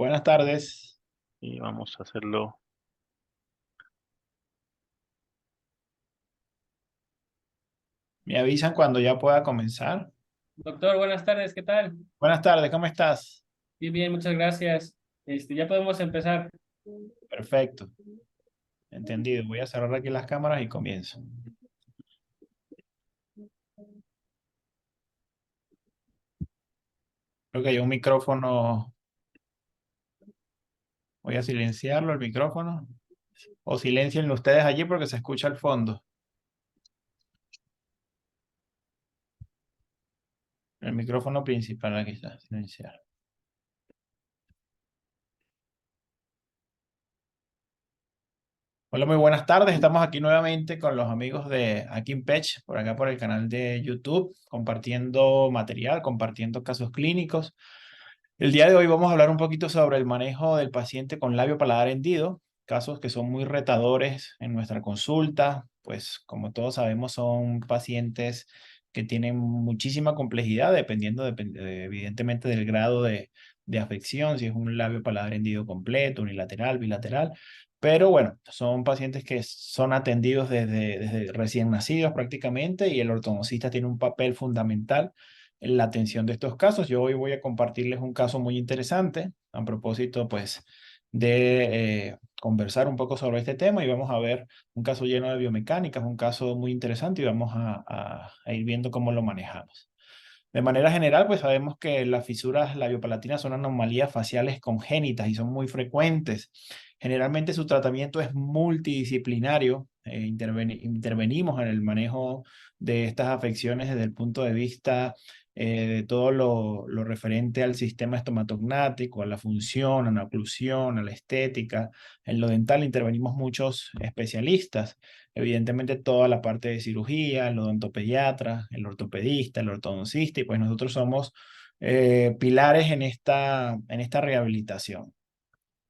Buenas tardes. Y vamos a hacerlo. Me avisan cuando ya pueda comenzar. Doctor, buenas tardes, ¿qué tal? Buenas tardes, ¿cómo estás? Bien, bien, muchas gracias. Ya podemos empezar. Perfecto, entendido. Voy a cerrar aquí las cámaras y comienzo. Creo que hay un micrófono. Voy a silenciarlo, el micrófono. O silencienlo ustedes allí porque se escucha al fondo. El micrófono principal aquí está, silenciar. Hola, muy buenas tardes. Estamos aquí nuevamente con los amigos de Akinpech, por acá por el canal de YouTube, compartiendo material, compartiendo casos clínicos. El día de hoy vamos a hablar un poquito sobre el manejo del paciente con labio paladar hendido, casos que son muy retadores en nuestra consulta, pues como todos sabemos son pacientes que tienen muchísima complejidad dependiendo evidentemente del grado de afección, si es un labio paladar hendido completo, unilateral, bilateral, pero bueno, son pacientes que son atendidos desde recién nacidos prácticamente y el ortodoncista tiene un papel fundamental en la atención de estos casos. Yo hoy voy a compartirles un caso muy interesante a propósito, pues, de conversar un poco sobre este tema y vamos a ver un caso lleno de biomecánicas, un caso muy interesante y vamos a ir viendo cómo lo manejamos. De manera general, pues sabemos que las fisuras labiopalatinas son anomalías faciales congénitas y son muy frecuentes. Generalmente su tratamiento es multidisciplinario. Intervenimos en el manejo de estas afecciones desde el punto de vista de todo lo referente al sistema estomatognático, a la función, a la oclusión, a la estética. En lo dental intervenimos muchos especialistas. Evidentemente toda la parte de cirugía, el odontopediatra, el ortopedista, el ortodoncista, y pues nosotros somos pilares en esta rehabilitación.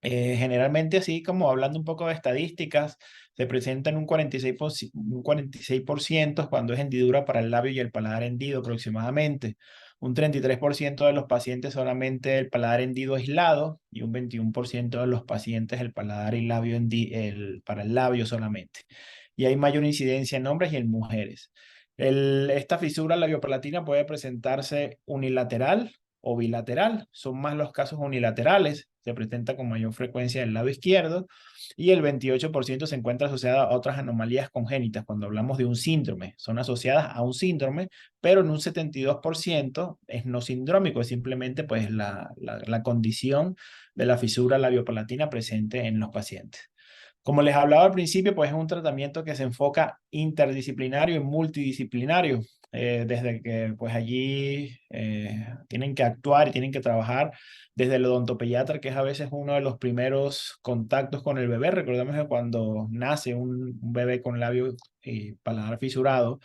Generalmente, así como hablando un poco de estadísticas, se presentan un 46% cuando es hendidura para el labio y el paladar hendido aproximadamente. Un 33% de los pacientes solamente el paladar hendido aislado y un 21% de los pacientes el paladar y labio para el labio solamente. Y hay mayor incidencia en hombres y en mujeres. Esta fisura labiopalatina puede presentarse unilateral o bilateral. Son más los casos unilaterales, se presenta con mayor frecuencia del lado izquierdo y el 28% se encuentra asociada a otras anomalías congénitas. Cuando hablamos de un síndrome, son asociadas a un síndrome, pero en un 72% es no sindrómico, es simplemente pues la condición de la fisura labiopalatina presente en los pacientes. Como les hablaba al principio, pues es un tratamiento que se enfoca interdisciplinario y multidisciplinario, desde que pues allí tienen que actuar y tienen que trabajar desde el odontopediatra, que es a veces uno de los primeros contactos con el bebé. Recordemos que cuando nace un bebé con labio y paladar fisurado,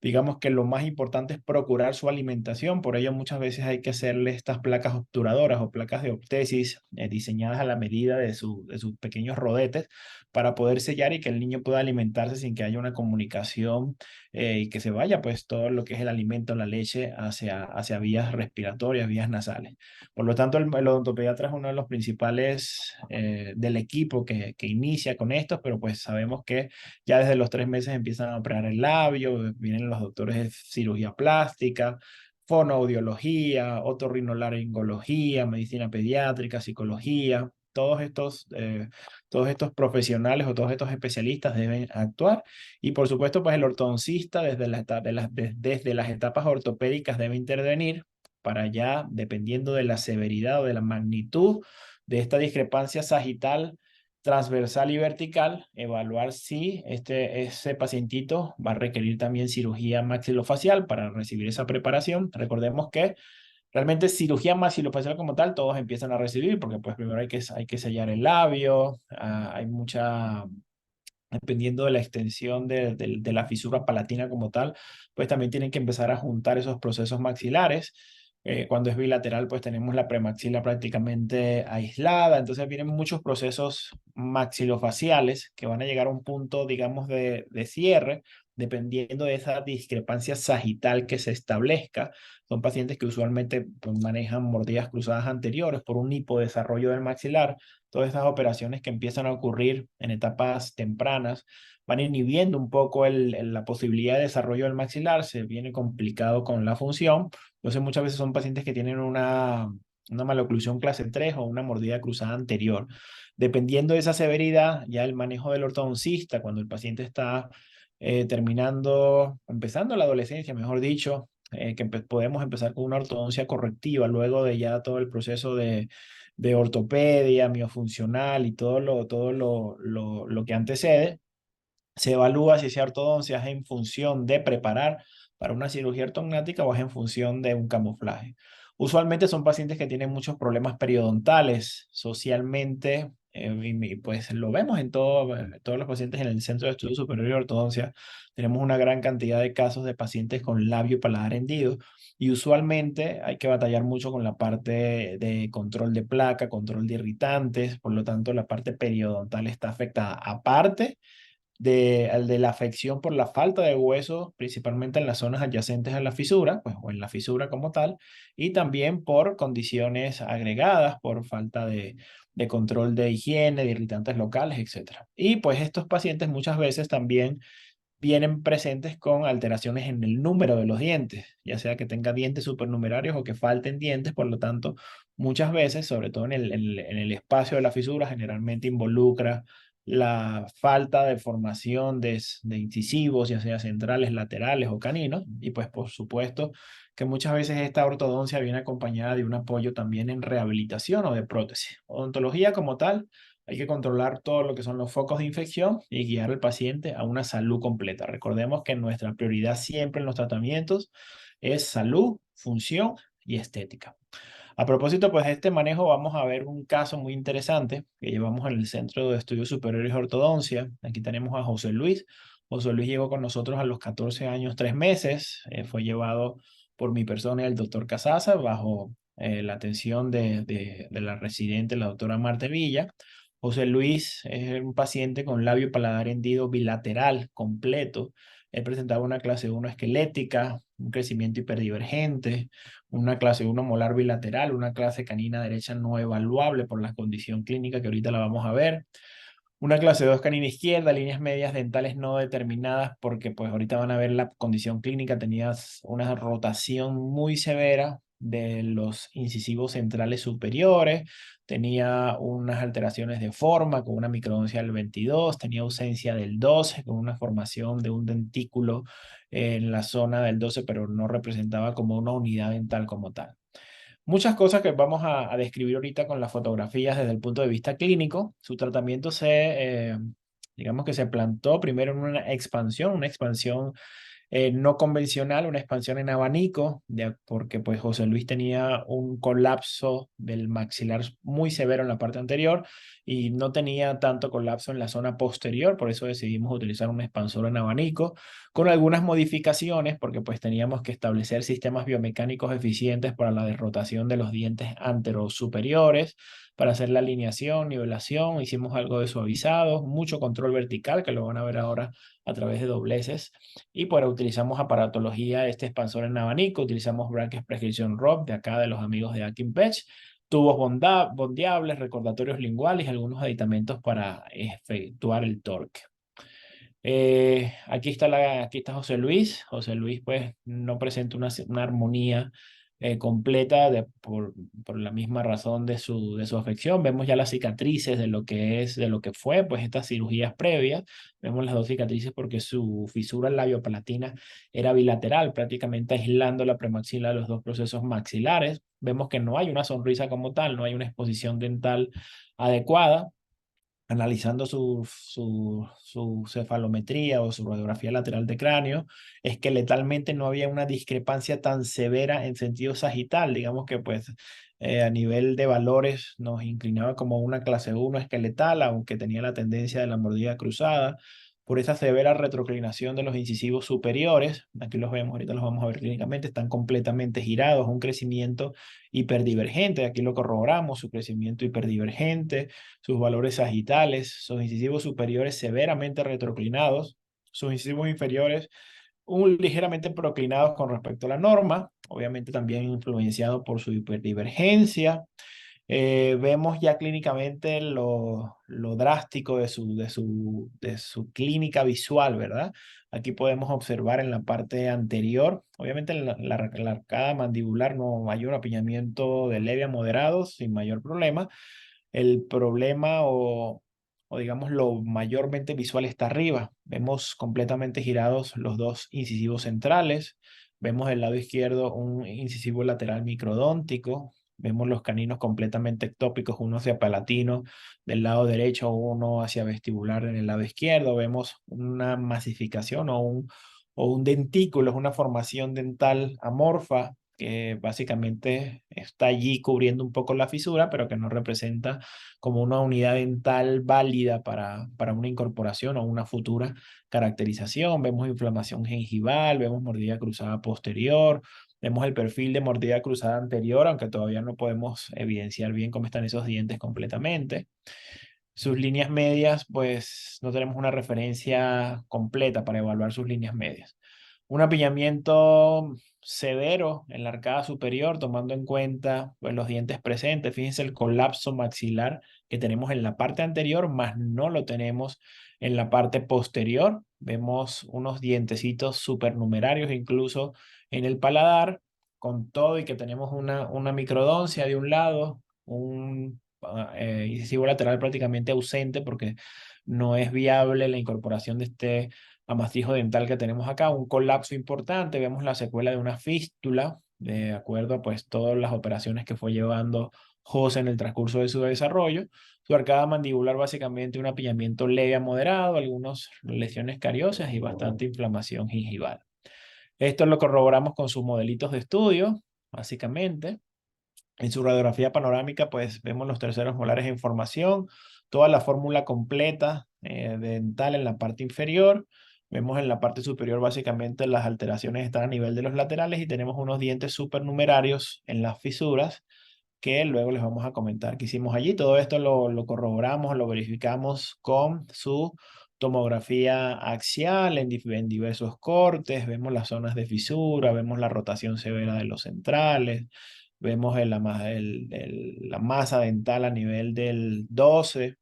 digamos que lo más importante es procurar su alimentación, por ello muchas veces hay que hacerle estas placas obturadoras o placas de Optesis diseñadas a la medida de sus pequeños rodetes para poder sellar y que el niño pueda alimentarse sin que haya una comunicación y que se vaya pues todo lo que es el alimento, la leche hacia vías respiratorias, vías nasales. Por lo tanto, el odontopediatra es uno de los principales del equipo que inicia con esto, pero pues sabemos que ya desde los 3 meses empiezan a operar el labio, vienen los doctores de cirugía plástica, fonoaudiología, otorrinolaringología, medicina pediátrica, psicología. Todos estos profesionales o todos estos especialistas deben actuar y por supuesto pues el ortodoncista desde las etapas ortopédicas debe intervenir para ya, dependiendo de la severidad o de la magnitud de esta discrepancia sagital transversal y vertical, evaluar si ese pacientito va a requerir también cirugía maxilofacial para recibir esa preparación. Recordemos que realmente cirugía maxilofacial como tal, todos empiezan a recibir, porque pues primero hay que sellar el labio, hay mucha, dependiendo de la extensión de la fisura palatina como tal, pues también tienen que empezar a juntar esos procesos maxilares. Cuando es bilateral, pues tenemos la premaxila prácticamente aislada, entonces vienen muchos procesos maxilofaciales que van a llegar a un punto, digamos, de cierre, dependiendo de esa discrepancia sagital que se establezca. Son pacientes que usualmente pues, manejan mordidas cruzadas anteriores por un hipodesarrollo del maxilar. Todas esas operaciones que empiezan a ocurrir en etapas tempranas van inhibiendo un poco la posibilidad de desarrollo del maxilar, se viene complicado con la función. Entonces muchas veces son pacientes que tienen una maloclusión clase 3 o una mordida cruzada anterior. Dependiendo de esa severidad, ya el manejo del ortodoncista, cuando el paciente está empezando la adolescencia, mejor dicho, que podemos empezar con una ortodoncia correctiva, luego de ya todo el proceso de ortopedia, miofuncional y todo lo que antecede, se evalúa si esa ortodoncia es en función de preparar para una cirugía ortognática o es en función de un camuflaje. Usualmente son pacientes que tienen muchos problemas periodontales socialmente, y pues lo vemos en todos los pacientes en el Centro de Estudios Superiores de Ortodoncia. Tenemos una gran cantidad de casos de pacientes con labio y paladar hendido y usualmente hay que batallar mucho con la parte de control de placa, control de irritantes, por lo tanto la parte periodontal está afectada. Aparte de la afección por la falta de hueso, principalmente en las zonas adyacentes a la fisura, pues, o en la fisura como tal, y también por condiciones agregadas, por falta de control de higiene, de irritantes locales, etc. Y pues estos pacientes muchas veces también vienen presentes con alteraciones en el número de los dientes, ya sea que tenga dientes supernumerarios o que falten dientes, por lo tanto, muchas veces, sobre todo en el espacio de la fisura, generalmente involucra la falta de formación de incisivos, ya sea centrales, laterales o caninos, y pues por supuesto que muchas veces esta ortodoncia viene acompañada de un apoyo también en rehabilitación o de prótesis. Odontología como tal, hay que controlar todo lo que son los focos de infección y guiar al paciente a una salud completa. Recordemos que nuestra prioridad siempre en los tratamientos es salud, función y estética. A propósito, pues de este manejo vamos a ver un caso muy interesante que llevamos en el Centro de Estudios Superiores de Ortodoncia. Aquí tenemos a José Luis. José Luis llegó con nosotros a los 14 años, 3 meses. Fue llevado por mi persona y el doctor Casasa bajo la atención de la residente, la doctora Marta Villa. José Luis es un paciente con labio y paladar hendido bilateral completo. Él presentaba una clase 1 esquelética, un crecimiento hiperdivergente, una clase 1 molar bilateral, una clase canina derecha no evaluable por la condición clínica que ahorita la vamos a ver. Una clase 2 canina izquierda, líneas medias dentales no determinadas porque pues ahorita van a ver la condición clínica, tenías una rotación muy severa de los incisivos centrales superiores, tenía unas alteraciones de forma con una microdoncia del 22, tenía ausencia del 12 con una formación de un dentículo en la zona del 12, pero no representaba como una unidad dental como tal. Muchas cosas que vamos a describir ahorita con las fotografías desde el punto de vista clínico. Su tratamiento digamos que se plantó primero en una expansión no convencional, una expansión en abanico, porque pues José Luis tenía un colapso del maxilar muy severo en la parte anterior y no tenía tanto colapso en la zona posterior, por eso decidimos utilizar un expansor en abanico, con algunas modificaciones, porque pues teníamos que establecer sistemas biomecánicos eficientes para la derrotación de los dientes anterosuperiores, para hacer la alineación, nivelación, hicimos algo de suavizado, mucho control vertical, que lo van a ver ahora a través de dobleces. Y pues utilizamos aparatología, este expansor en abanico, utilizamos Brackets Prescription Rod de acá de los amigos de Akin Patch, tubos bondeables, recordatorios linguales y algunos aditamentos para efectuar el torque. Aquí está José Luis. José Luis pues no presenta una armonía completa por la misma razón de su afección. Vemos ya las cicatrices de lo que fue pues estas cirugías previas. Vemos las dos cicatrices porque su fisura labiopalatina era bilateral, prácticamente aislando la premaxila de los dos procesos maxilares. Vemos que no hay una sonrisa como tal, no hay una exposición dental adecuada. Analizando su cefalometría o su radiografía lateral de cráneo, esqueletalmente no había una discrepancia tan severa en sentido sagital, digamos que pues a nivel de valores nos inclinaba como una clase 1 esqueletal, aunque tenía la tendencia de la mordida cruzada, por esa severa retroclinación de los incisivos superiores, aquí los vemos, ahorita los vamos a ver clínicamente, están completamente girados, un crecimiento hiperdivergente, aquí lo corroboramos, su crecimiento hiperdivergente, sus valores sagitales, sus incisivos superiores severamente retroclinados, sus incisivos inferiores ligeramente proclinados con respecto a la norma, obviamente también influenciado por su hiperdivergencia. Vemos ya clínicamente lo drástico de su clínica visual, ¿verdad? Aquí podemos observar en la parte anterior, obviamente en la arcada mandibular no hay un apiñamiento de leve a moderado sin mayor problema. El problema o digamos lo mayormente visual está arriba. Vemos completamente girados los dos incisivos centrales. Vemos del lado izquierdo un incisivo lateral microdóntico. Vemos los caninos completamente ectópicos, uno hacia palatino del lado derecho, uno hacia vestibular en el lado izquierdo. Vemos una masificación o un dentículo, es una formación dental amorfa que básicamente está allí cubriendo un poco la fisura, pero que no representa como una unidad dental válida para una incorporación o una futura caracterización. Vemos inflamación gengival, vemos mordida cruzada posterior, vemos el perfil de mordida cruzada anterior, aunque todavía no podemos evidenciar bien cómo están esos dientes completamente. Sus líneas medias, pues no tenemos una referencia completa para evaluar sus líneas medias. Un apiñamiento severo en la arcada superior, tomando en cuenta pues, los dientes presentes. Fíjense el colapso maxilar que tenemos en la parte anterior, más no lo tenemos en la parte posterior. Vemos unos dientecitos supernumerarios incluso en el paladar, con todo y que tenemos una microdoncia de un lado, un incisivo lateral prácticamente ausente porque no es viable la incorporación de este amastijo dental que tenemos acá, un colapso importante, vemos la secuela de una fístula, de acuerdo a pues todas las operaciones que fue llevando José en el transcurso de su desarrollo. Su arcada mandibular básicamente un apiñamiento leve a moderado, algunas lesiones cariosas y bastante inflamación gingival. Esto lo corroboramos con sus modelitos de estudio, básicamente. En su radiografía panorámica, pues vemos los terceros molares en formación, toda la fórmula completa dental en la parte inferior. Vemos en la parte superior básicamente las alteraciones están a nivel de los laterales y tenemos unos dientes supernumerarios en las fisuras que luego les vamos a comentar qué hicimos allí. Todo esto lo corroboramos, lo verificamos con su tomografía axial en diversos cortes. Vemos las zonas de fisura, vemos la rotación severa de los centrales, vemos la masa dental a nivel del 12,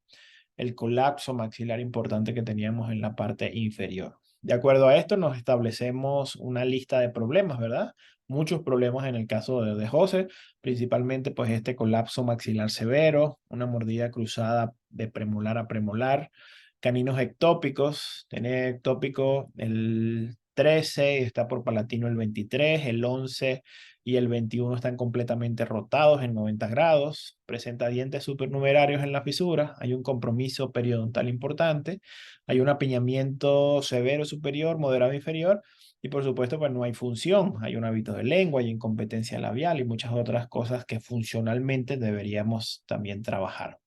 el colapso maxilar importante que teníamos en la parte inferior. De acuerdo a esto, nos establecemos una lista de problemas, ¿verdad? Muchos problemas en el caso de José, principalmente pues este colapso maxilar severo, una mordida cruzada de premolar a premolar, caninos ectópicos, tiene ectópico el 13, está por palatino el 23, el 11 y el 21 están completamente rotados en 90 grados, presenta dientes supernumerarios en la fisura, hay un compromiso periodontal importante, hay un apiñamiento severo superior, moderado inferior, y por supuesto pues no hay función, hay un hábito de lengua, hay incompetencia labial y muchas otras cosas que funcionalmente deberíamos también trabajar.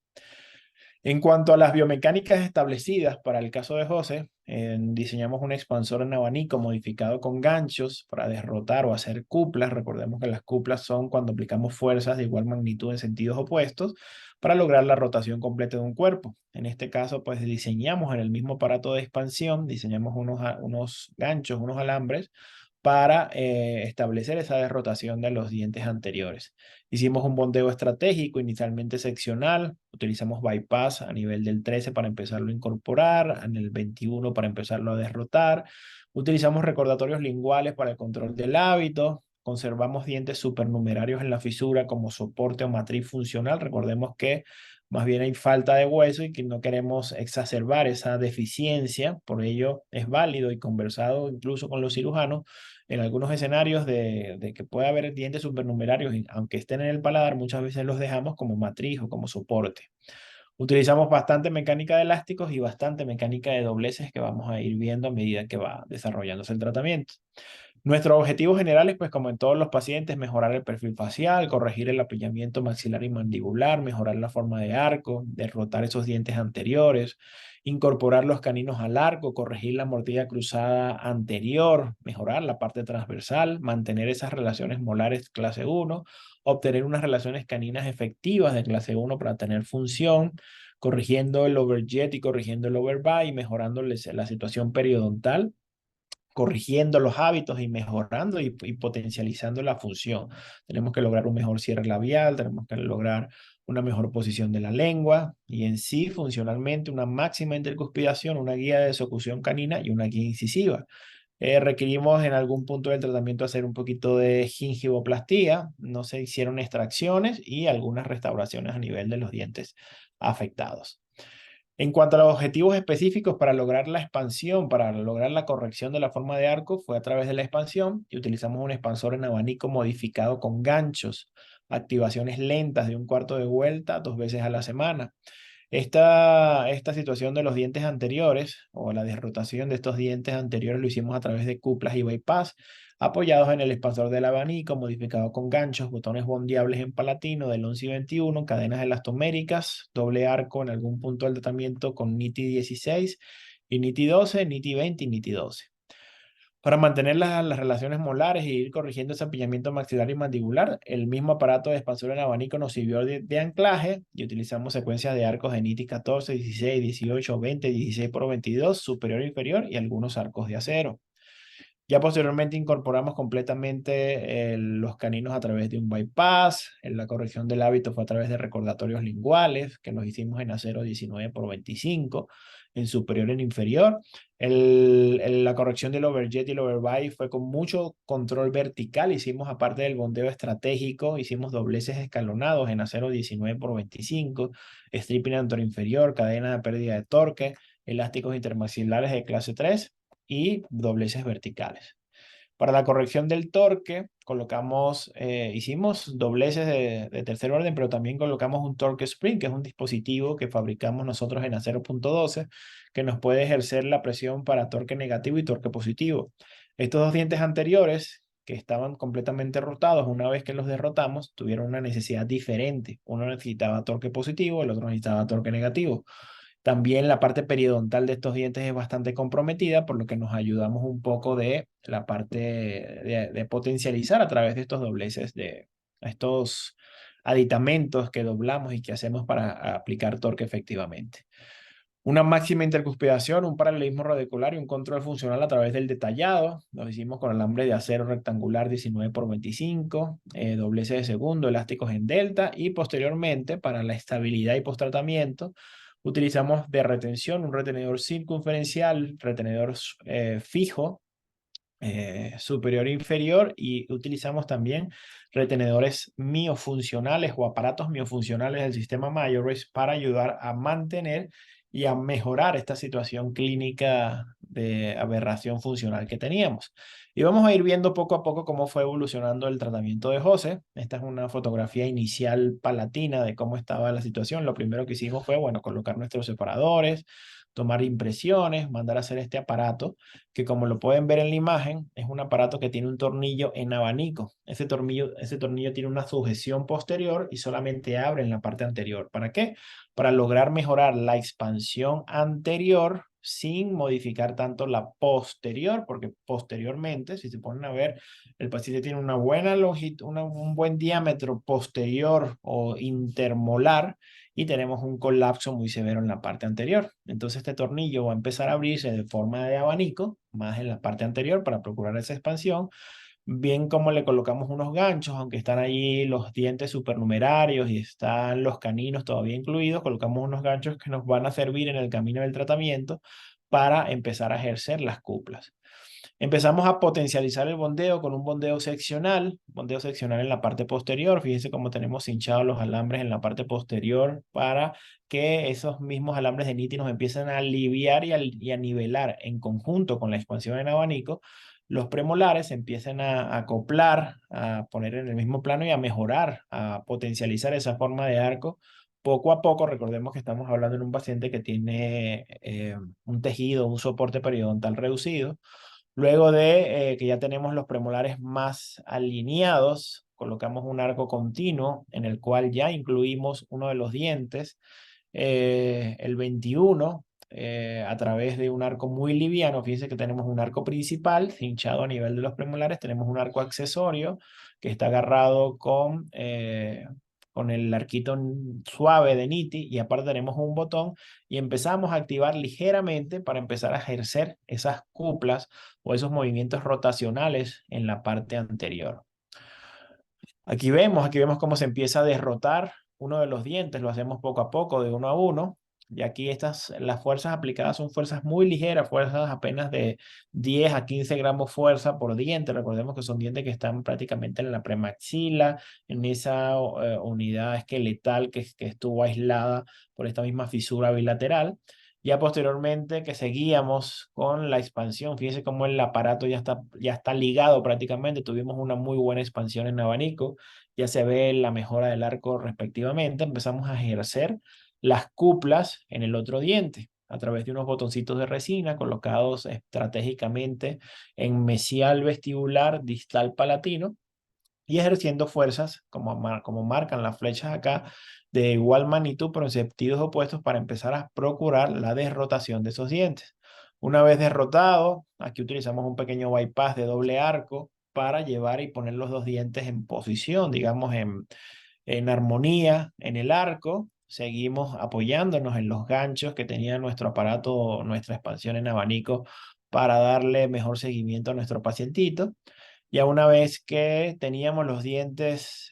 En cuanto a las biomecánicas establecidas para el caso de José, diseñamos un expansor en abanico modificado con ganchos para derrotar o hacer cuplas. Recordemos que las cuplas son cuando aplicamos fuerzas de igual magnitud en sentidos opuestos para lograr la rotación completa de un cuerpo. En este caso, pues diseñamos en el mismo aparato de expansión, diseñamos unos ganchos, unos alambres para establecer esa derrotación de los dientes anteriores. Hicimos un bondeo estratégico, inicialmente seccional, utilizamos bypass a nivel del 13 para empezarlo a incorporar, en el 21 para empezarlo a derrotar, utilizamos recordatorios linguales para el control del hábito, conservamos dientes supernumerarios en la fisura como soporte o matriz funcional. Recordemos que más bien hay falta de hueso y que no queremos exacerbar esa deficiencia, por ello es válido y conversado incluso con los cirujanos en algunos escenarios de que puede haber dientes supernumerarios, aunque estén en el paladar, muchas veces los dejamos como matriz o como soporte. Utilizamos bastante mecánica de elásticos y bastante mecánica de dobleces que vamos a ir viendo a medida que va desarrollándose el tratamiento. Nuestros objetivos generales, pues como en todos los pacientes, mejorar el perfil facial, corregir el apillamiento maxilar y mandibular, mejorar la forma de arco, derrotar esos dientes anteriores, incorporar los caninos al arco, corregir la mordida cruzada anterior, mejorar la parte transversal, mantener esas relaciones molares clase 1, obtener unas relaciones caninas efectivas de clase 1 para tener función, corrigiendo el overjet y corrigiendo el overbite y mejorando la situación periodontal, corrigiendo los hábitos y mejorando y potencializando la función. Tenemos que lograr un mejor cierre labial, tenemos que lograr una mejor posición de la lengua y en sí funcionalmente una máxima intercuspidación, una guía de desocusión canina y una guía incisiva. Requerimos en algún punto del tratamiento hacer un poquito de gingivoplastía, no se hicieron extracciones y algunas restauraciones a nivel de los dientes afectados. En cuanto a los objetivos específicos para lograr la expansión, para lograr la corrección de la forma de arco, fue a través de la expansión y utilizamos un expansor en abanico modificado con ganchos, activaciones lentas de un cuarto de vuelta 2 veces a la semana. Esta situación de los dientes anteriores o la derrotación de estos dientes anteriores lo hicimos a través de cuplas y bypass, apoyados en el expansor del abanico, modificado con ganchos, botones bondeables en palatino del 11 y 21, cadenas elastoméricas, doble arco en algún punto del tratamiento con NITI 16 y NITI 12, NITI 20 y NITI 12. Para mantener las relaciones molares y ir corrigiendo ese apillamiento maxilar y mandibular, el mismo aparato de expansor en abanico nos sirvió de anclaje y utilizamos secuencias de arcos de NITI 14, 16, 18, 20, 16 por 22, superior e inferior y algunos arcos de acero. Ya posteriormente incorporamos completamente los caninos a través de un bypass. La corrección del hábito fue a través de recordatorios linguales que los hicimos en acero 19 por 25, en superior y en inferior. La corrección del overjet y el overbite fue con mucho control vertical. Hicimos, aparte del bondeo estratégico, hicimos dobleces escalonados en acero 19 por 25, stripping anteroinferior, cadena de pérdida de torque, elásticos intermaxilares de clase 3 y dobleces verticales. Para la corrección del torque, hicimos dobleces de tercer orden, pero también colocamos un torque spring, que es un dispositivo que fabricamos nosotros en acero punto 12, que nos puede ejercer la presión para torque negativo y torque positivo. Estos dos dientes anteriores, que estaban completamente rotados, una vez que los derrotamos, tuvieron una necesidad diferente. Uno necesitaba torque positivo, el otro necesitaba torque negativo. También la parte periodontal de estos dientes es bastante comprometida, por lo que nos ayudamos un poco de la parte de potencializar a través de estos dobleces, de estos aditamentos que doblamos y que hacemos para aplicar torque efectivamente. Una máxima intercuspidación, un paralelismo radicular y un control funcional a través del detallado. Lo hicimos con alambre de acero rectangular 19 por 25, dobleces de segundo, elásticos en delta y posteriormente para la estabilidad y post-tratamiento utilizamos de retención un retenedor circunferencial, retenedor fijo, superior e inferior y utilizamos también retenedores miofuncionales o aparatos miofuncionales del sistema Majorez para ayudar a mantener y a mejorar esta situación clínica de aberración funcional que teníamos. Y vamos a ir viendo poco a poco cómo fue evolucionando el tratamiento de José. Esta es una fotografía inicial palatina de cómo estaba la situación. Lo primero que hicimos fue, bueno, colocar nuestros separadores, tomar impresiones, mandar a hacer este aparato, que como lo pueden ver en la imagen, es un aparato que tiene un tornillo en abanico. Ese tornillo tiene una sujeción posterior y solamente abre en la parte anterior. ¿Para qué? Para lograr mejorar la expansión anterior sin modificar tanto la posterior, porque posteriormente, si se ponen a ver, el paciente tiene una buena longitud, un buen diámetro posterior o intermolar y tenemos un colapso muy severo en la parte anterior. Entonces este tornillo va a empezar a abrirse de forma de abanico, más en la parte anterior para procurar esa expansión, bien como le colocamos unos ganchos, aunque están allí los dientes supernumerarios y están los caninos todavía incluidos, colocamos unos ganchos que nos van a servir en el camino del tratamiento para empezar a ejercer las cuplas. Empezamos a potencializar el bondeo con un bondeo seccional en la parte posterior. Fíjense cómo tenemos hinchados los alambres en la parte posterior para que esos mismos alambres de NITI nos empiecen a aliviar y a nivelar en conjunto con la expansión en abanico. Los premolares se empiezan a acoplar, a poner en el mismo plano y a mejorar, a potencializar esa forma de arco. Poco a poco, recordemos que estamos hablando de un paciente que tiene un tejido, un soporte periodontal reducido. Luego de que ya tenemos los premolares más alineados, colocamos un arco continuo en el cual ya incluimos uno de los dientes, el 21, a través de un arco muy liviano. Fíjense que tenemos un arco principal hinchado a nivel de los premolares, tenemos un arco accesorio que está agarrado con el arquito suave de Niti, y aparte tenemos un botón y empezamos a activar ligeramente para empezar a ejercer esas cuplas o esos movimientos rotacionales en la parte anterior. Aquí vemos cómo se empieza a derrotar uno de los dientes, lo hacemos poco a poco, de uno a uno. Y aquí las fuerzas aplicadas son fuerzas muy ligeras, fuerzas apenas de 10 a 15 gramos fuerza por diente. Recordemos que son dientes que están prácticamente en la premaxila, en esa unidad esqueletal que estuvo aislada por esta misma fisura bilateral. Ya posteriormente que seguíamos con la expansión, fíjense cómo el aparato ya está ligado prácticamente, tuvimos una muy buena expansión en abanico, ya se ve la mejora del arco respectivamente, empezamos a ejercer las cuplas en el otro diente a través de unos botoncitos de resina colocados estratégicamente en mesial vestibular distal palatino, y ejerciendo fuerzas, como marcan las flechas acá, de igual magnitud pero en sentidos opuestos para empezar a procurar la derrotación de esos dientes. Una vez derrotado, aquí utilizamos un pequeño bypass de doble arco para llevar y poner los dos dientes en posición, digamos en armonía en el arco. Seguimos apoyándonos en los ganchos que tenía nuestro aparato, nuestra expansión en abanico, para darle mejor seguimiento a nuestro pacientito. Ya una vez que teníamos los dientes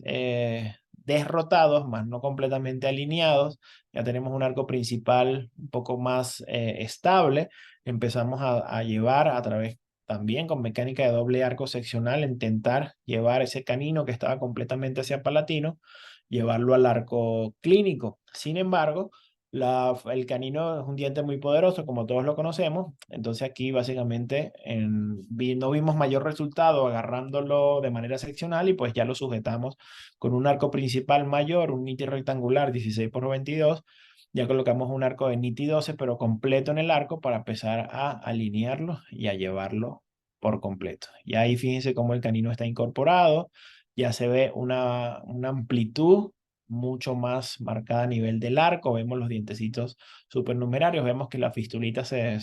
derrotados, más no completamente alineados, ya tenemos un arco principal un poco más estable, empezamos a llevar a través también con mecánica de doble arco seccional, intentar llevar ese canino que estaba completamente hacia palatino, llevarlo al arco clínico. Sin embargo, el canino es un diente muy poderoso, como todos lo conocemos. Entonces aquí básicamente no vimos mayor resultado agarrándolo de manera seccional, y pues ya lo sujetamos con un arco principal mayor, un niti rectangular 16 por 22. Ya colocamos un arco de niti 12 pero completo en el arco para empezar a alinearlo y a llevarlo por completo. Y ahí fíjense cómo el canino está incorporado. Ya se ve una amplitud mucho más marcada a nivel del arco. Vemos los dientecitos supernumerarios, vemos que la fistulita se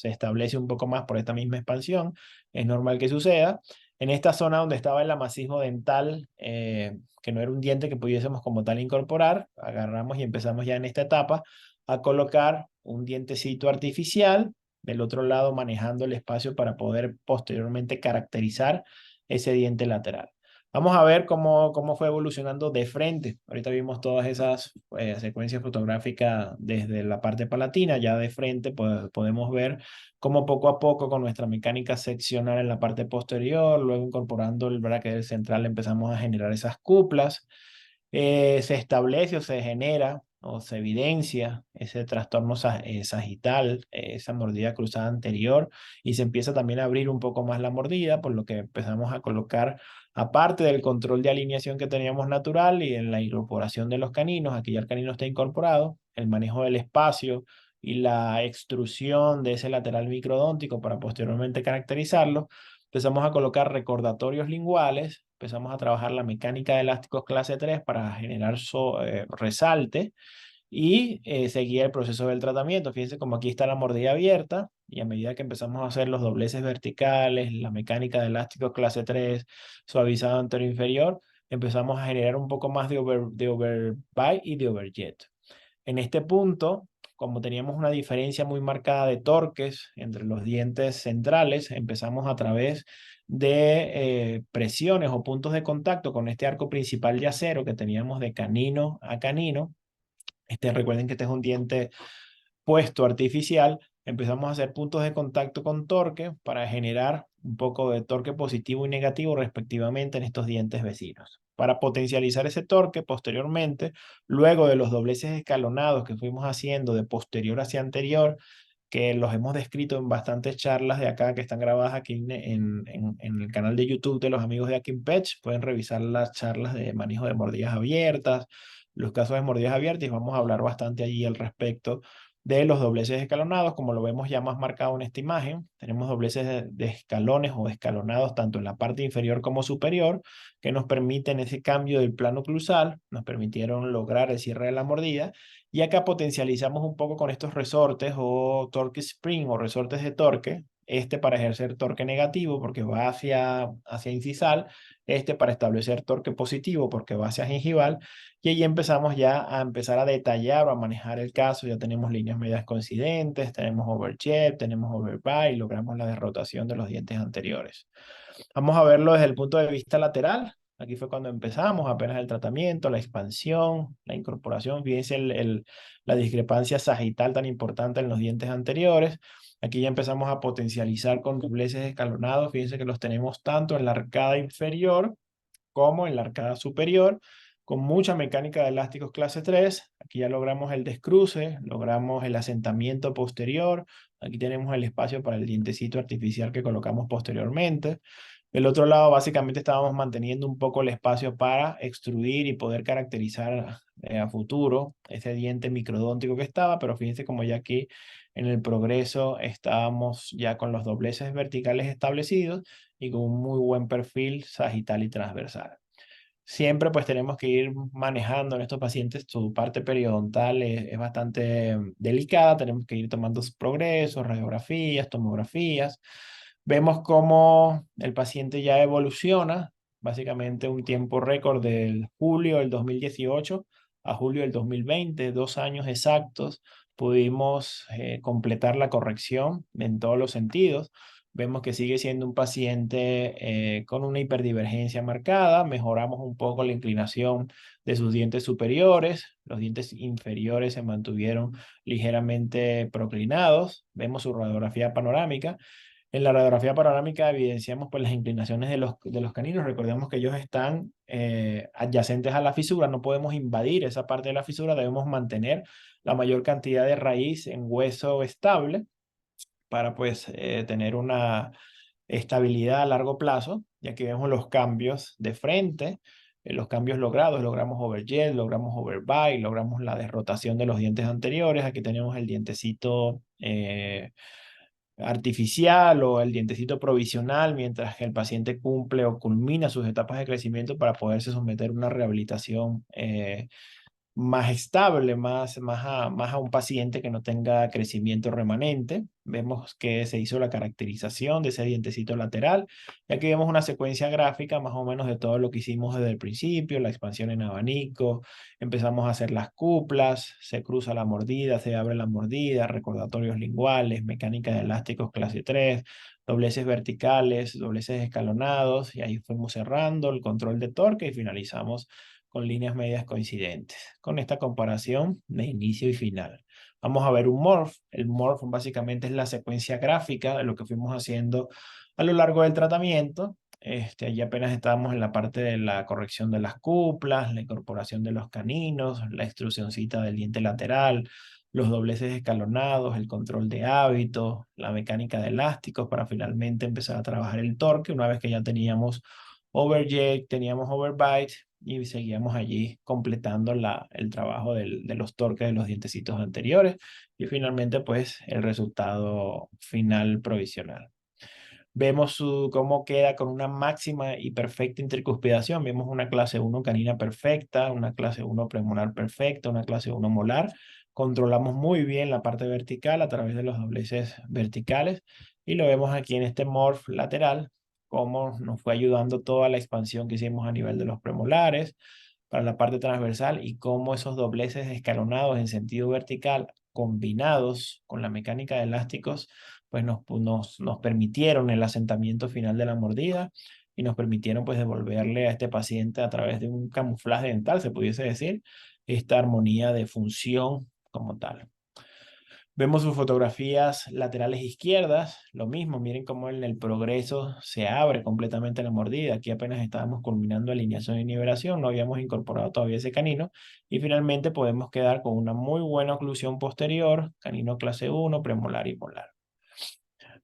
establece un poco más por esta misma expansión. Es normal que suceda. En esta zona donde estaba el amasismo dental, que no era un diente que pudiésemos como tal incorporar, agarramos y empezamos ya en esta etapa a colocar un dientecito artificial del otro lado, manejando el espacio para poder posteriormente caracterizar ese diente lateral. Vamos a ver cómo fue evolucionando de frente. Ahorita vimos todas esas secuencias fotográficas desde la parte palatina. Ya de frente pues, podemos ver cómo poco a poco con nuestra mecánica seccional en la parte posterior, luego incorporando el bracket central, empezamos a generar esas cuplas. Se establece o se genera o se evidencia ese trastorno sagital, esa mordida cruzada anterior, y se empieza también a abrir un poco más la mordida, por lo que empezamos a colocar, aparte del control de alineación que teníamos natural y en la incorporación de los caninos, aquí ya el canino está incorporado, el manejo del espacio y la extrusión de ese lateral microdóntico para posteriormente caracterizarlo. Empezamos a colocar recordatorios linguales, empezamos a trabajar la mecánica de elásticos clase 3 para generar resalte, y seguía el proceso del tratamiento. Fíjense como aquí está la mordida abierta, y a medida que empezamos a hacer los dobleces verticales, la mecánica de elásticos clase 3, suavizado anterior inferior, empezamos a generar un poco más de overbite y de overjet. En este punto, como teníamos una diferencia muy marcada de torques entre los dientes centrales, empezamos a través de presiones o puntos de contacto con este arco principal de acero que teníamos de canino a canino. Recuerden que este es un diente puesto artificial. Empezamos a hacer puntos de contacto con torque para generar un poco de torque positivo y negativo respectivamente en estos dientes vecinos. Para potencializar ese torque posteriormente, luego de los dobleces escalonados que fuimos haciendo de posterior hacia anterior, que los hemos descrito en bastantes charlas de acá que están grabadas aquí en el canal de YouTube de los amigos de Akinpech. Pueden revisar las charlas de manejo de mordidas abiertas, los casos de mordidas abiertas, y vamos a hablar bastante allí al respecto de los dobleces escalonados, como lo vemos ya más marcado en esta imagen. Tenemos dobleces de escalones o escalonados tanto en la parte inferior como superior, que nos permiten ese cambio del plano oclusal, nos permitieron lograr el cierre de la mordida, y acá potencializamos un poco con estos resortes o torque spring o resortes de torque, este para ejercer torque negativo porque va hacia incisal, este para establecer torque positivo porque va hacia gingival, y ahí empezamos ya a empezar a detallar o a manejar el caso. Ya tenemos líneas medias coincidentes, tenemos overjet, tenemos overbite y logramos la derrotación de los dientes anteriores. Vamos a verlo desde el punto de vista lateral. Aquí fue cuando empezamos, apenas el tratamiento, la expansión, la incorporación. Fíjense la discrepancia sagital tan importante en los dientes anteriores. Aquí ya empezamos a potencializar con dobleces escalonados. Fíjense que los tenemos tanto en la arcada inferior como en la arcada superior, con mucha mecánica de elásticos clase 3. Aquí ya logramos el descruce, logramos el asentamiento posterior. Aquí tenemos el espacio para el dientecito artificial que colocamos posteriormente. Del otro lado, básicamente estábamos manteniendo un poco el espacio para extrudir y poder caracterizar a futuro ese diente microdóntico que estaba, pero fíjense como ya aquí en el progreso estábamos ya con los dobleces verticales establecidos y con un muy buen perfil sagital y transversal. Siempre pues tenemos que ir manejando en estos pacientes, su parte periodontal es bastante delicada, tenemos que ir tomando progresos, radiografías, tomografías. Vemos cómo el paciente ya evoluciona, básicamente un tiempo récord del julio del 2018 a julio del 2020, 2 años exactos, pudimos completar la corrección en todos los sentidos. Vemos que sigue siendo un paciente con una hiperdivergencia marcada. Mejoramos un poco la inclinación de sus dientes superiores. Los dientes inferiores se mantuvieron ligeramente proclinados. Vemos su radiografía panorámica. En la radiografía panorámica evidenciamos pues, las inclinaciones de los caninos. Recordemos que ellos están adyacentes a la fisura. No podemos invadir esa parte de la fisura. Debemos mantener la mayor cantidad de raíz en hueso estable para pues tener una estabilidad a largo plazo. Y aquí vemos los cambios de frente, los cambios logrados. Logramos overjet, logramos overbite, logramos la derrotación de los dientes anteriores. Aquí tenemos el dientecito artificial o el dientecito provisional mientras que el paciente cumple o culmina sus etapas de crecimiento para poderse someter a una rehabilitación más estable, más a un paciente que no tenga crecimiento remanente. Vemos que se hizo la caracterización de ese dientecito lateral. Y aquí vemos una secuencia gráfica más o menos de todo lo que hicimos desde el principio, la expansión en abanico, empezamos a hacer las cuplas, se cruza la mordida, se abre la mordida, recordatorios linguales, mecánica de elásticos clase 3, dobleces verticales, dobleces escalonados, y ahí fuimos cerrando el control de torque y finalizamos con líneas medias coincidentes, con esta comparación de inicio y final. Vamos a ver un morph. El morph básicamente es la secuencia gráfica de lo que fuimos haciendo a lo largo del tratamiento. Allí apenas estábamos en la parte de la corrección de las cuplas, la incorporación de los caninos, la extrusioncita del diente lateral, los dobleces escalonados, el control de hábitos, la mecánica de elásticos para finalmente empezar a trabajar el torque una vez que ya teníamos overjet, teníamos overbite y seguíamos allí completando el trabajo de los torques de los dientecitos anteriores y finalmente pues el resultado final provisional. Vemos cómo queda con una máxima y perfecta intercuspidación. Vemos una clase 1 canina perfecta, una clase 1 premolar perfecta, una clase 1 molar. Controlamos muy bien la parte vertical a través de los dobleces verticales y lo vemos aquí en este morph lateral, cómo nos fue ayudando toda la expansión que hicimos a nivel de los premolares para la parte transversal y cómo esos dobleces escalonados en sentido vertical combinados con la mecánica de elásticos pues nos permitieron el asentamiento final de la mordida y nos permitieron pues devolverle a este paciente a través de un camuflaje dental, se pudiese decir, esta armonía de función como tal. Vemos sus fotografías laterales izquierdas, lo mismo, miren cómo en el progreso se abre completamente la mordida. Aquí apenas estábamos culminando alineación y nivelación, no habíamos incorporado todavía ese canino y finalmente podemos quedar con una muy buena oclusión posterior, canino clase 1, premolar y molar.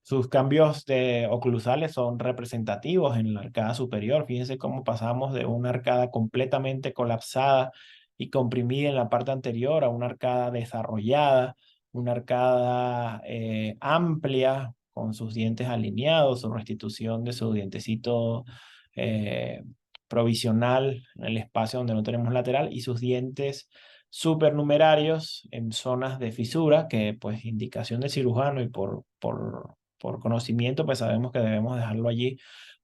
Sus cambios oclusales son representativos en la arcada superior. Fíjense cómo pasamos de una arcada completamente colapsada y comprimida en la parte anterior a una arcada desarrollada, una arcada amplia, con sus dientes alineados, su restitución de su dientecito provisional en el espacio donde no tenemos lateral y sus dientes supernumerarios en zonas de fisura, que pues indicación del cirujano y por conocimiento pues sabemos que debemos dejarlo allí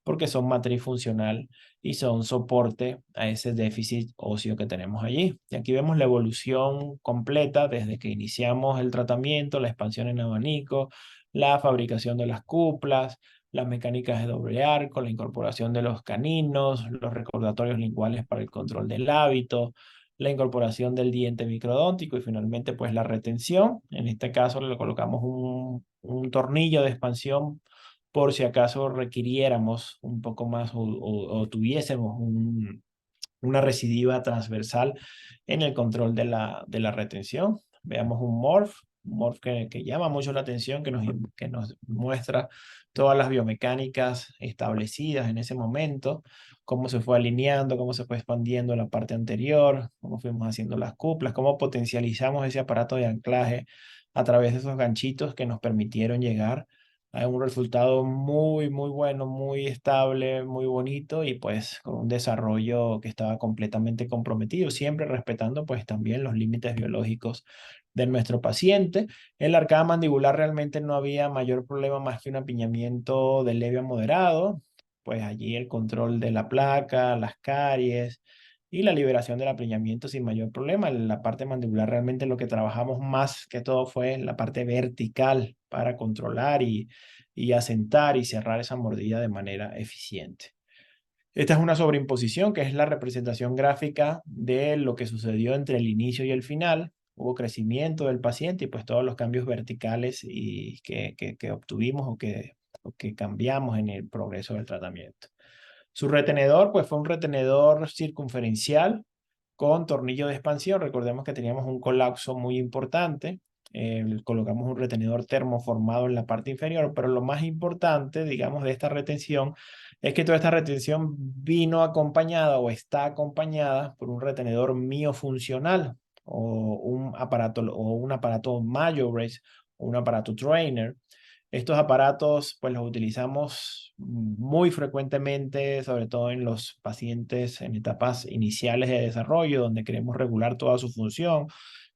porque son matriz funcional y son soporte a ese déficit óseo que tenemos allí. Y aquí vemos la evolución completa desde que iniciamos el tratamiento, la expansión en abanico, la fabricación de las cuplas, las mecánicas de doble arco, la incorporación de los caninos, los recordatorios linguales para el control del hábito, la incorporación del diente microdóntico y finalmente pues la retención. En este caso le colocamos un tornillo de expansión por si acaso requiriéramos un poco más o tuviésemos una recidiva transversal en el control de la retención. Veamos un morph que llama mucho la atención, que nos muestra todas las biomecánicas establecidas en ese momento, cómo se fue alineando, cómo se fue expandiendo la parte anterior, cómo fuimos haciendo las cuplas, cómo potencializamos ese aparato de anclaje a través de esos ganchitos que nos permitieron llegar a un resultado muy, muy bueno, muy estable, muy bonito y pues con un desarrollo que estaba completamente comprometido, siempre respetando pues también los límites biológicos de nuestro paciente. En la arcada mandibular realmente no había mayor problema más que un apiñamiento de leve a moderado, pues allí el control de la placa, las caries y la liberación del apiñamiento sin mayor problema. En la parte mandibular realmente lo que trabajamos más que todo fue la parte vertical para controlar y asentar y cerrar esa mordida de manera eficiente. Esta es una sobreimposición que es la representación gráfica de lo que sucedió entre el inicio y el final. Hubo crecimiento del paciente y pues todos los cambios verticales que obtuvimos o que cambiamos en el progreso del tratamiento. Su retenedor pues fue un retenedor circunferencial con tornillo de expansión. Recordemos que teníamos un colapso muy importante. Colocamos un retenedor termoformado en la parte inferior, pero lo más importante, digamos, de esta retención es que toda esta retención vino acompañada o está acompañada por un retenedor miofuncional o un aparato Major-Race o un aparato Trainer. Estos aparatos pues los utilizamos muy frecuentemente, sobre todo en los pacientes en etapas iniciales de desarrollo, donde queremos regular toda su función,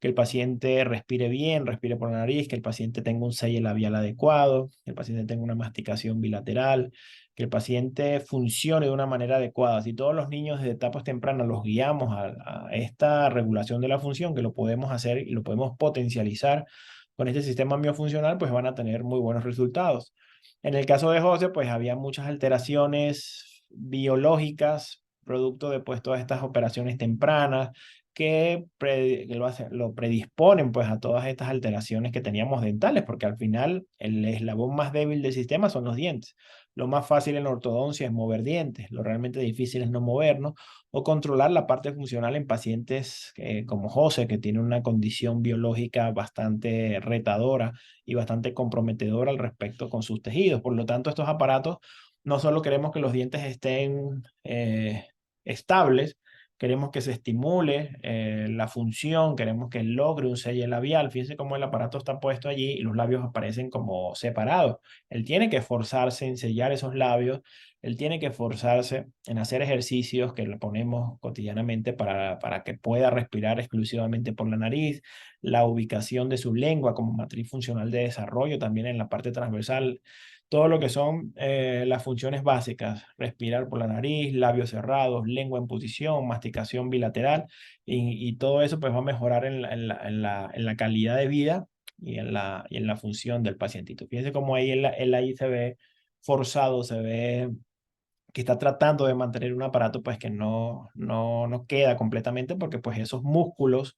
que el paciente respire bien, respire por la nariz, que el paciente tenga un selle labial adecuado, que el paciente tenga una masticación bilateral, que el paciente funcione de una manera adecuada. Si todos los niños de etapas tempranas los guiamos a esta regulación de la función, que lo podemos hacer y lo podemos potencializar con este sistema miofuncional, pues van a tener muy buenos resultados. En el caso de José, pues había muchas alteraciones biológicas, producto de pues todas estas operaciones tempranas, que lo predisponen pues a todas estas alteraciones que teníamos dentales, porque al final el eslabón más débil del sistema son los dientes. Lo más fácil en la ortodoncia es mover dientes, lo realmente difícil es no movernos o controlar la parte funcional en pacientes como José, que tiene una condición biológica bastante retadora y bastante comprometedora al respecto con sus tejidos. Por lo tanto, estos aparatos no solo queremos que los dientes estén estables, queremos que se estimule la función, queremos que logre un selle labial. Fíjense cómo el aparato está puesto allí y los labios aparecen como separados. Él tiene que esforzarse en sellar esos labios, él tiene que esforzarse en hacer ejercicios que le ponemos cotidianamente para que pueda respirar exclusivamente por la nariz, la ubicación de su lengua como matriz funcional de desarrollo también en la parte transversal, todo lo que son las funciones básicas, respirar por la nariz, labios cerrados, lengua en posición, masticación bilateral, y todo eso pues va a mejorar en la calidad de vida y en la función del pacientito. Fíjense cómo ahí él ahí se ve forzado, se ve que está tratando de mantener un aparato pues que no queda completamente porque pues esos músculos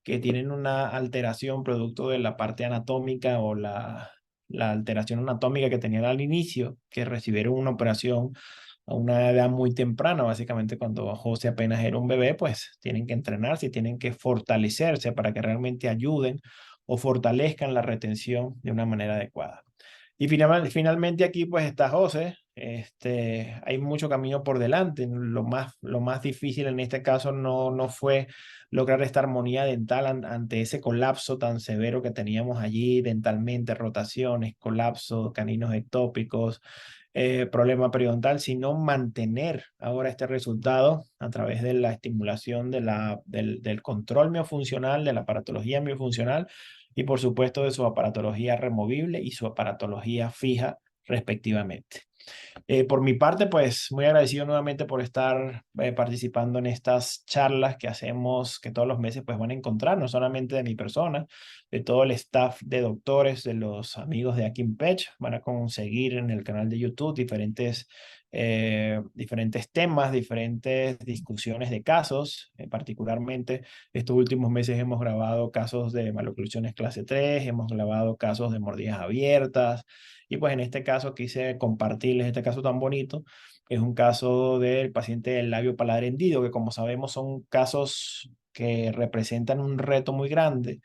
que tienen una alteración producto de la parte anatómica o la alteración anatómica que tenían al inicio, que recibieron una operación a una edad muy temprana, básicamente cuando José apenas era un bebé, pues tienen que entrenarse y tienen que fortalecerse para que realmente ayuden o fortalezcan la retención de una manera adecuada. Y finalmente aquí pues está José. Hay mucho camino por delante. Lo más difícil en este caso no fue lograr esta armonía dental ante ese colapso tan severo que teníamos allí dentalmente, rotaciones, colapso, caninos ectópicos, problema periodontal, sino mantener ahora este resultado a través de la estimulación del control miofuncional, de la aparatología miofuncional y por supuesto de su aparatología removible y su aparatología fija respectivamente. Por mi parte, pues muy agradecido nuevamente por estar participando en estas charlas que hacemos, que todos los meses pues van a encontrar, no solamente de mi persona, de todo el staff de doctores, de los amigos de Akin Pech, van a conseguir en el canal de YouTube diferentes temas, diferentes discusiones de casos. Particularmente, estos últimos meses hemos grabado casos de maloclusiones clase 3, hemos grabado casos de mordidas abiertas, y pues en este caso quise compartirles este caso tan bonito, que es un caso del paciente del labio paladar hendido, que como sabemos son casos que representan un reto muy grande,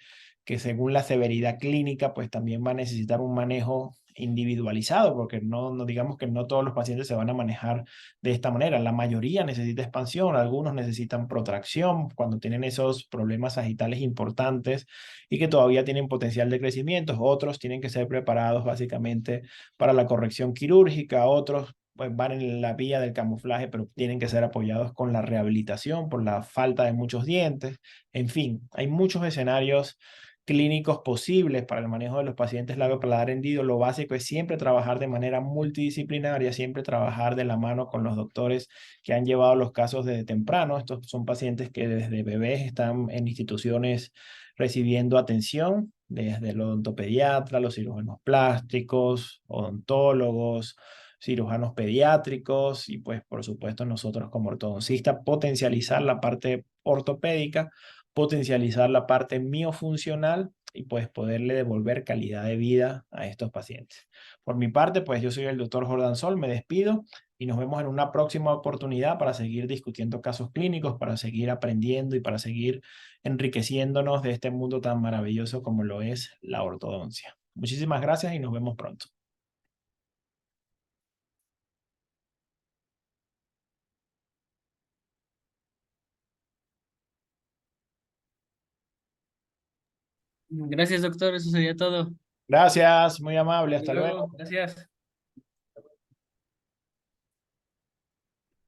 que según la severidad clínica, pues también va a necesitar un manejo individualizado, porque no digamos que no todos los pacientes se van a manejar de esta manera. La mayoría necesita expansión, algunos necesitan protracción cuando tienen esos problemas sagitales importantes y que todavía tienen potencial de crecimiento. Otros tienen que ser preparados básicamente para la corrección quirúrgica, otros pues van en la vía del camuflaje, pero tienen que ser apoyados con la rehabilitación por la falta de muchos dientes. En fin, hay muchos escenarios clínicos posibles para el manejo de los pacientes labio paladar hendido. Lo básico es siempre trabajar de manera multidisciplinaria, siempre trabajar de la mano con los doctores que han llevado los casos desde temprano. Estos son pacientes que desde bebés están en instituciones recibiendo atención, desde el odontopediatra, los cirujanos plásticos, odontólogos, cirujanos pediátricos y pues por supuesto nosotros como ortodoncistas potencializar la parte ortopédica, potencializar la parte miofuncional y pues poderle devolver calidad de vida a estos pacientes. Por mi parte, pues yo soy el doctor Jordan Sol, me despido y nos vemos en una próxima oportunidad para seguir discutiendo casos clínicos, para seguir aprendiendo y para seguir enriqueciéndonos de este mundo tan maravilloso como lo es la ortodoncia. Muchísimas gracias y nos vemos pronto. Gracias, doctor. Eso sería todo. Gracias, muy amable, Hasta hasta luego. luego. Gracias.